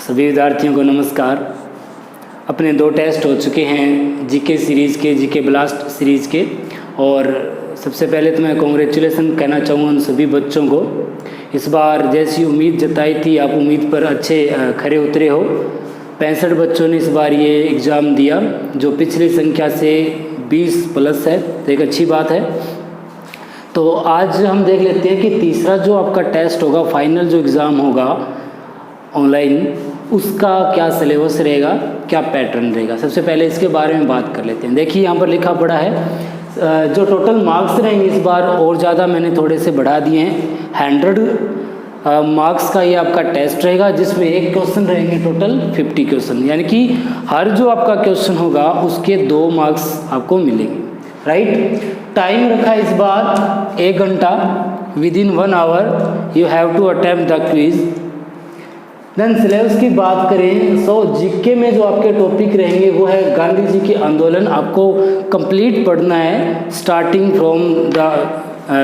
सभी विद्यार्थियों को नमस्कार। अपने 2 टेस्ट हो चुके हैं जीके सीरीज़ के, जीके ब्लास्ट सीरीज़ के। और सबसे पहले तो मैं कॉन्ग्रेचुलेसन कहना चाहूँगा उन सभी बच्चों को। इस बार जैसी उम्मीद जताई थी आप उम्मीद पर अच्छे खरे उतरे हो। 65 बच्चों ने इस बार ये एग्ज़ाम दिया, जो पिछली संख्या से 20 प्लस है, तो एक अच्छी बात है। तो आज हम देख लेते हैं कि तीसरा जो आपका टेस्ट होगा, फाइनल जो एग्ज़ाम होगा ऑनलाइन, उसका क्या सिलेबस रहेगा, क्या पैटर्न रहेगा। सबसे पहले इसके बारे में बात कर लेते हैं। देखिए यहाँ पर लिखा पड़ा है जो टोटल मार्क्स रहेंगे इस बार और ज़्यादा मैंने थोड़े से बढ़ा दिए हैं। 100 मार्क्स का ये आपका टेस्ट रहेगा, जिसमें एक क्वेश्चन रहेंगे टोटल 50 क्वेश्चन, यानी कि हर जो आपका क्वेश्चन होगा उसके 2 मार्क्स आपको मिलेंगे। राइट। टाइम रखा है इस बार 1 घंटा, within 1 hour you have to attempt the quiz. Then syllabus की बात करें तो जीके में जो आपके टॉपिक रहेंगे वो है गांधी जी के आंदोलन। आपको कंप्लीट पढ़ना है, starting from the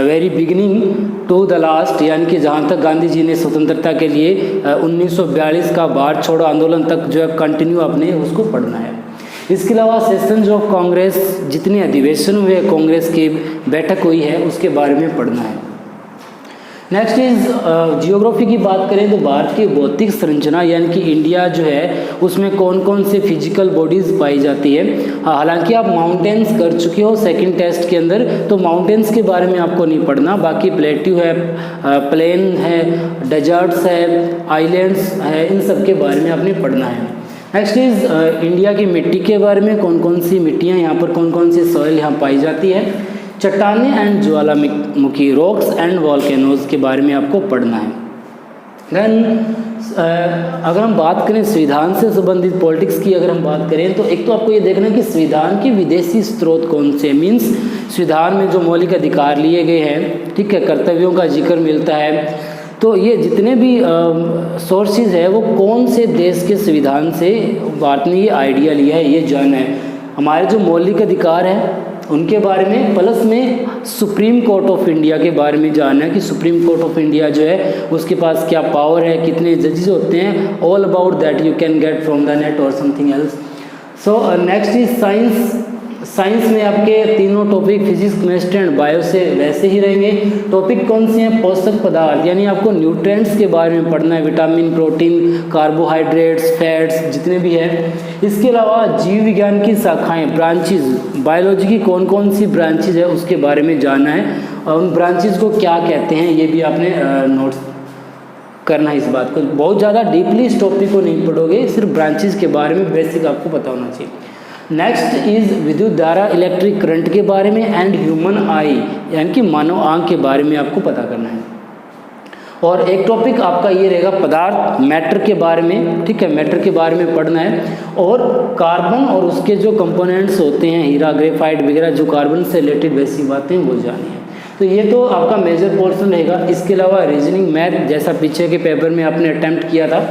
very beginning to the last, यानी कि जहाँ तक गांधी जी ने स्वतंत्रता के लिए 1942 का भारत छोड़ो आंदोलन तक जो है कंटिन्यू आपने उसको पढ़ना है। इसके अलावा सेशंस ऑफ कांग्रेस, जितने अधिवेशन हुए कांग्रेस की बैठक हुई है उसके बारे में पढ़ना है। नेक्स्ट इज जियोग्राफी की बात करें तो भारत की भौतिक संरचना, यानी कि इंडिया जो है उसमें कौन कौन से फिजिकल बॉडीज़ पाई जाती है। हालांकि आप माउंटेन्स कर चुके हो सेकंड टेस्ट के अंदर, तो माउंटेन्स के बारे में आपको नहीं पढ़ना। बाकी प्लेट्यू है, प्लेन है, डेजर्ट्स है, आइलैंड्स है, इन सब के बारे में आपने पढ़ना है। नेक्स्ट इज इंडिया की मिट्टी के बारे में, कौन कौन सी मिट्टियाँ यहाँ पर, कौन कौन सी सॉइल यहाँ पाई जाती है। चट्टानें and Jwalamukhi, rocks and volcanoes के बारे में आपको पढ़ना है। देन अगर हम बात करें संविधान से संबंधित पॉलिटिक्स की, अगर हम बात करें तो एक तो आपको ये देखना है कि संविधान के विदेशी स्रोत कौन से, मीन्स संविधान में जो मौलिक अधिकार लिए गए हैं, ठीक है, कर्तव्यों का जिक्र मिलता है, तो ये जितने भी सोर्सेज है वो कौन से देश के संविधान से भारत ने ये आइडिया लिया है, ये जानना है। हमारे जो मौलिक अधिकार हैं उनके बारे में, प्लस में सुप्रीम कोर्ट ऑफ इंडिया के बारे में जानना है कि सुप्रीम कोर्ट ऑफ इंडिया जो है उसके पास क्या पावर है, कितने जजेस होते हैं। All about that you can get from the net और something else. So next is science. Science में आपके तीनों topic physics, chemistry and bio से वैसे ही रहेंगे। टॉपिक कौन से हैं, पोषक पदार्थ, यानी आपको न्यूट्रिएंट्स के बारे में पढ़ना है, विटामिन, प्रोटीन, कार्बोहाइड्रेट्स, फैट्स, जितने भी हैं। इसके अलावा जीव विज्ञान की शाखाएं, ब्रांचेज, बायोलॉजी की कौन कौन सी ब्रांचेज है उसके बारे में जानना है, और उन ब्रांचेज को क्या कहते हैं ये भी आपने नोट्स करना है। इस बात को बहुत ज़्यादा डीपली इस टॉपिक को नहीं पढ़ोगे, सिर्फ ब्रांचेज के बारे में बेसिक आपको पता होना चाहिए। नेक्स्ट इज विद्युत धारा, इलेक्ट्रिक करंट के बारे में, एंड ह्यूमन आई, यानी कि मानव आंख के बारे में आपको पता करना है। और एक टॉपिक आपका ये रहेगा पदार्थ, मैटर के बारे में, ठीक है, मैटर के बारे में पढ़ना है। और कार्बन और उसके जो कंपोनेंट्स होते हैं, हीरा, ग्रेफाइट वगैरह, जो कार्बन से रिलेटेड वैसी बातें वो जानी है। तो ये तो आपका मेजर पोर्शन रहेगा। इसके अलावा रीजनिंग, मैथ, जैसा पीछे के पेपर में आपने अटैम्प्ट किया था।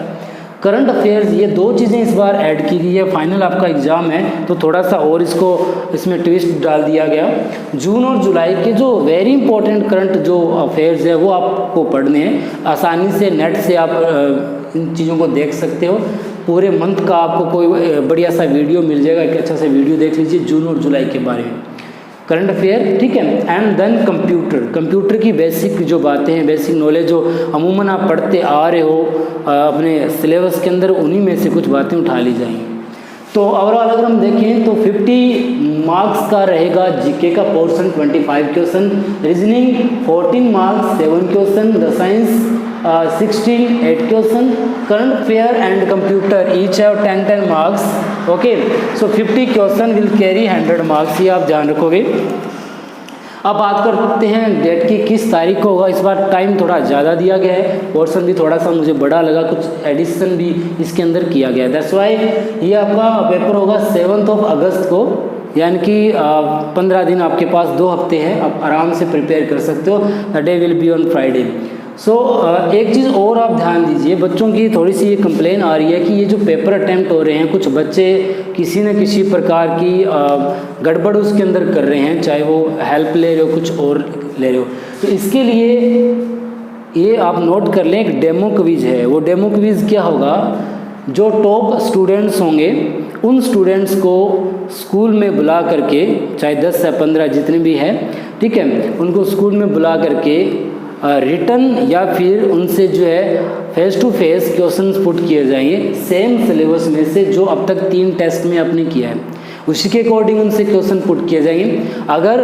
करंट अफेयर्स, ये 2 चीज़ें इस बार ऐड की गई है। फाइनल आपका एग्ज़ाम है तो थोड़ा सा और इसमें ट्विस्ट डाल दिया गया। जून और जुलाई के जो वेरी इंपॉर्टेंट करंट जो अफेयर्स है वो आपको पढ़ने हैं। आसानी से नेट से आप इन चीज़ों को देख सकते हो। पूरे मंथ का आपको कोई बढ़िया सा वीडियो मिल जाएगा, एक अच्छा सा वीडियो देख लीजिए जून और जुलाई के बारे में, करंट अफेयर, ठीक है। एंड देन कंप्यूटर की बेसिक जो बातें हैं, बेसिक नॉलेज जो अमूमन आप पढ़ते आ रहे हो अपने सिलेबस के अंदर, उन्हीं में से कुछ बातें उठा ली जाएंगी। तो ओवरऑल अगर हम देखें तो 50 मार्क्स का रहेगा जीके का portion, 25 question, reasoning 14 marks 7 question, the science 16 8 question, current affair and computer each have 10 marks. Okay, so 50 question will carry 100 marks, ये आप ध्यान रखोगे। अब बात करते हैं डेट की, किस तारीख को होगा। इस बार टाइम थोड़ा ज़्यादा दिया गया है, पोर्शन भी थोड़ा सा मुझे बड़ा लगा, कुछ एडिशन भी इसके अंदर किया गया है। दैट्स वाई ये आपका पेपर होगा 7 अगस्त को, यानी कि 15 दिन आपके पास, 2 हफ्ते हैं, आप आराम से प्रिपेयर कर सकते हो। The day will be on Friday. So एक चीज़ और आप ध्यान दीजिए, बच्चों की थोड़ी सी ये कंप्लेन आ रही है कि ये जो पेपर अटैम्प्ट हो रहे हैं, कुछ बच्चे किसी न किसी प्रकार की गड़बड़ उसके अंदर कर रहे हैं, चाहे वो हेल्प ले रहे हो, कुछ और ले रहे हो। तो इसके लिए ये आप नोट कर लें, एक डेमो क्विज है। वो डेमो क्विज क्या होगा, जो टॉप स्टूडेंट्स होंगे उन स्टूडेंट्स को स्कूल में बुला करके, चाहे 10 से 15 जितने भी हैं, ठीक है, उनको स्कूल में बुला करके रिटन या फिर उनसे जो है face to face questions put किए जाएंगे सेम सिलेबस में से जो अब तक 3 टेस्ट में आपने किया है, उसी के अकॉर्डिंग उनसे क्वेश्चन पुट किए जाएंगे। अगर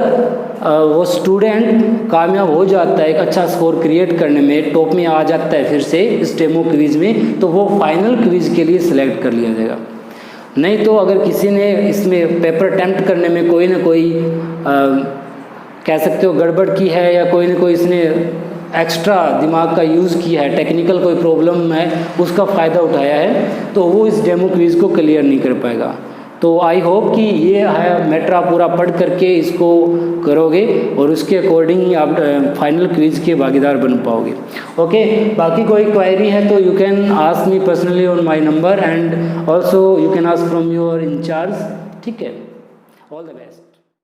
वो स्टूडेंट कामयाब हो जाता है, एक अच्छा स्कोर क्रिएट करने में, टॉप में आ जाता है फिर से इस डेमो क्विज में, तो वो फाइनल क्विज के लिए सिलेक्ट कर लिया जाएगा। नहीं तो अगर किसी ने इसमें पेपर अटेम्प्ट करने में कोई ना कोई कह सकते हो गड़बड़ की है, या कोई ना कोई इसने एक्स्ट्रा दिमाग का यूज़ किया है, टेक्निकल कोई प्रॉब्लम है, उसका फ़ायदा उठाया है, तो वो इस डेमो क्विज को क्लियर नहीं कर पाएगा। तो आई होप कि ये है मैटर आप पूरा पढ़ करके इसको करोगे और उसके अकॉर्डिंग ही आप फाइनल क्विज के भागीदार बन पाओगे। ओके, बाकी कोई क्वेरी है तो you can ask me personally on my number and also you can ask from your incharge. ठीक है, ऑल द बेस्ट।